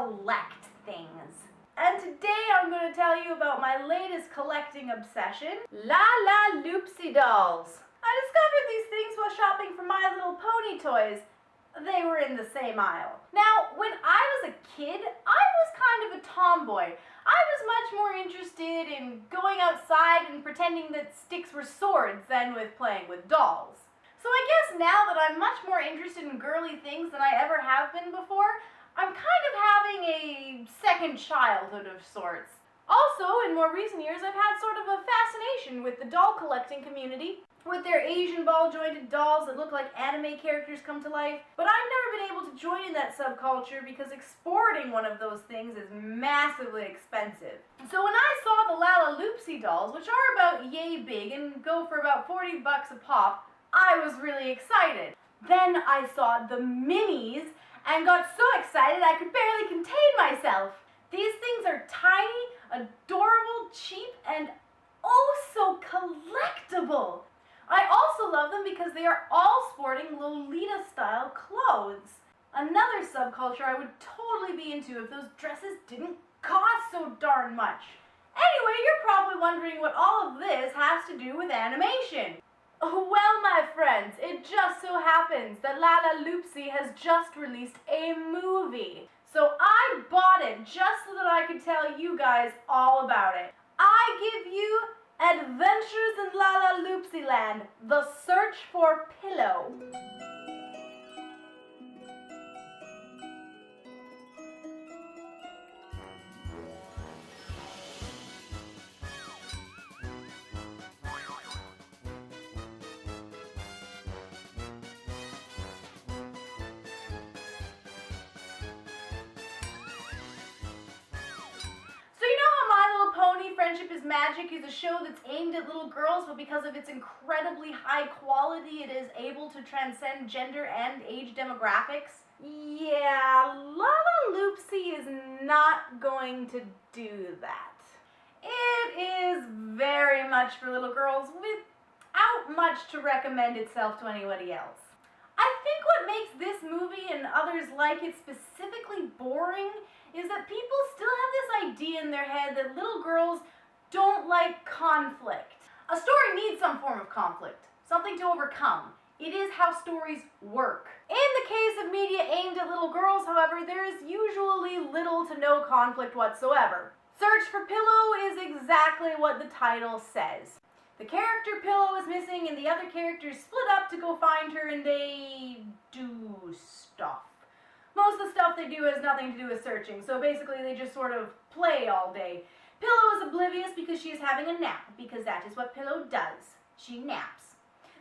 collect things. And today I'm going to tell you about my latest collecting obsession, Lalaloopsy dolls. I discovered these things while shopping for My Little Pony toys. They were in the same aisle. Now, when I was a kid, I was kind of a tomboy. I was much more interested in going outside and pretending that sticks were swords than with playing with dolls. So I guess now that I'm much more interested in girly things than I ever have been before, I'm kind of having a second childhood of sorts. Also, in more recent years, I've had sort of a fascination with the doll collecting community, with their Asian ball-jointed dolls that look like anime characters come to life. But I've never been able to join in that subculture because exporting one of those things is massively expensive. So when I saw the Lalaloopsy dolls, which are about yay big and go for about $40 a pop, I was really excited. Then I saw the minis and got so excited I could barely contain myself. These things are tiny, adorable, cheap, and oh so collectible. I also love them because they are all sporting Lolita-style clothes. Another subculture I would totally be into if those dresses didn't cost so darn much. Anyway, you're probably wondering what all of this has to do with animation. Well, my friends, it just so happens that Lalaloopsy has just released a movie. So I bought it just so that I could tell you guys all about it. I give you Adventures in Lalaloopsy Land, The Search for Pillow. Friendship is Magic is a show that's aimed at little girls, but because of its incredibly high quality, it is able to transcend gender and age demographics. Yeah, Lalaloopsy is not going to do that. It is very much for little girls without much to recommend itself to anybody else. I think what makes this movie and others like it specifically boring is that people still have this idea in their head that little girls don't like conflict. A story needs some form of conflict, something to overcome. It is how stories work. In the case of media aimed at little girls, however, there is usually little to no conflict whatsoever. Search for Pillow is exactly what the title says. The character Pillow is missing and the other characters split up to go find her, and they do stuff. Most of the stuff they do has nothing to do with searching, so basically they just sort of play all day. Pillow is oblivious because she is having a nap, because that is what Pillow does. She naps.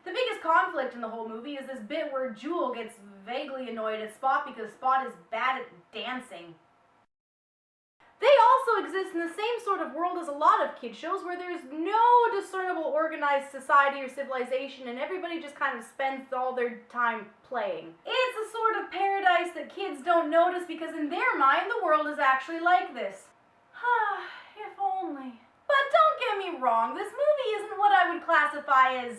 The biggest conflict in the whole movie is this bit where Jewel gets vaguely annoyed at Spot because Spot is bad at dancing. They also exist in the same sort of world as a lot of kid shows where there's no discernible organized society or civilization and everybody just kind of spends all their time playing. It's a sort of paradise that kids don't notice because in their mind the world is actually like this. If only. But don't get me wrong, this movie isn't what I would classify as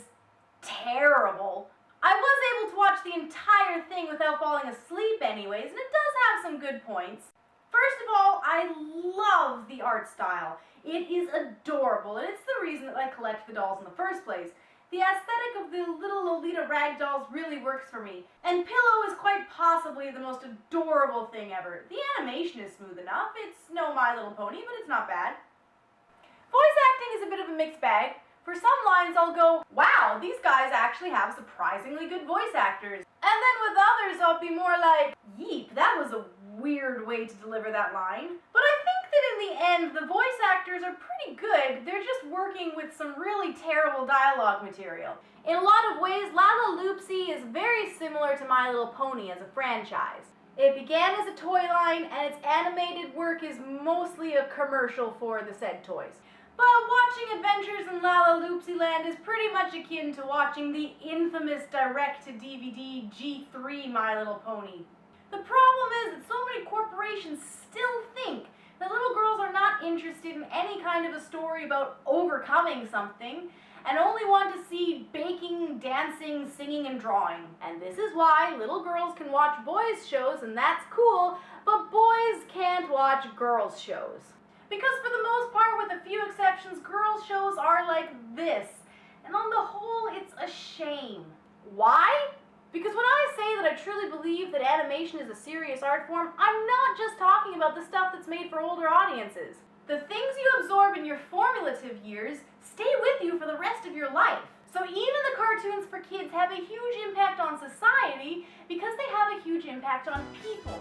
terrible. I was able to watch the entire thing without falling asleep anyways, and it does have some good points. First of all, I love the art style. It is adorable, and it's the reason that I collect the dolls in the first place. The aesthetic of the little Lolita rag dolls really works for me, and Pillow is quite possibly the most adorable thing ever. The animation is smooth enough. It's no My Little Pony, but it's not bad. Voice acting is a bit of a mixed bag. For some lines I'll go, wow, these guys actually have surprisingly good voice actors. And then with others I'll be more like, yeep, that was a weird way to deliver that line. But I think that in the end, the voice actors are pretty good. They're just working with some really terrible dialogue material. In a lot of ways, Lalaloopsy is very similar to My Little Pony as a franchise. It began as a toy line, and its animated work is mostly a commercial for the said toys. But watching Adventures in Lalaloopsy Land is pretty much akin to watching the infamous direct-to-DVD G3 My Little Pony. The problem is that so many corporations still think that little girls are not interested in any kind of a story about overcoming something, and only want to see baking, dancing, singing, and drawing. And this is why little girls can watch boys' shows, and that's cool, but boys can't watch girls' shows. Because for the most part, with a few exceptions, girls' shows are like this. And on the whole, it's a shame. Why? Because when I say that I truly believe that animation is a serious art form, I'm not just talking about the stuff that's made for older audiences. The things you absorb in your formative years stay with you for the rest of your life. So even the cartoons for kids have a huge impact on society because they have a huge impact on people.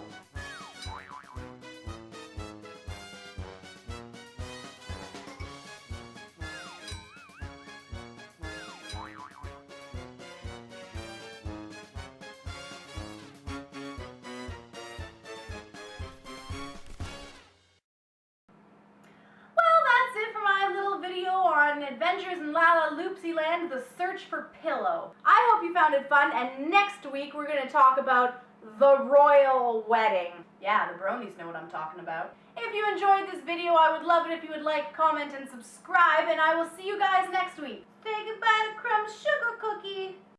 On Adventures in Lalaloopsy Land, The Search for Pillow. I hope you found it fun, and next week we're going to talk about the royal wedding. Yeah, the bronies know what I'm talking about. If you enjoyed this video, I would love it if you would like, comment, and subscribe, and I will see you guys next week. Say goodbye to Crumb's sugar cookie.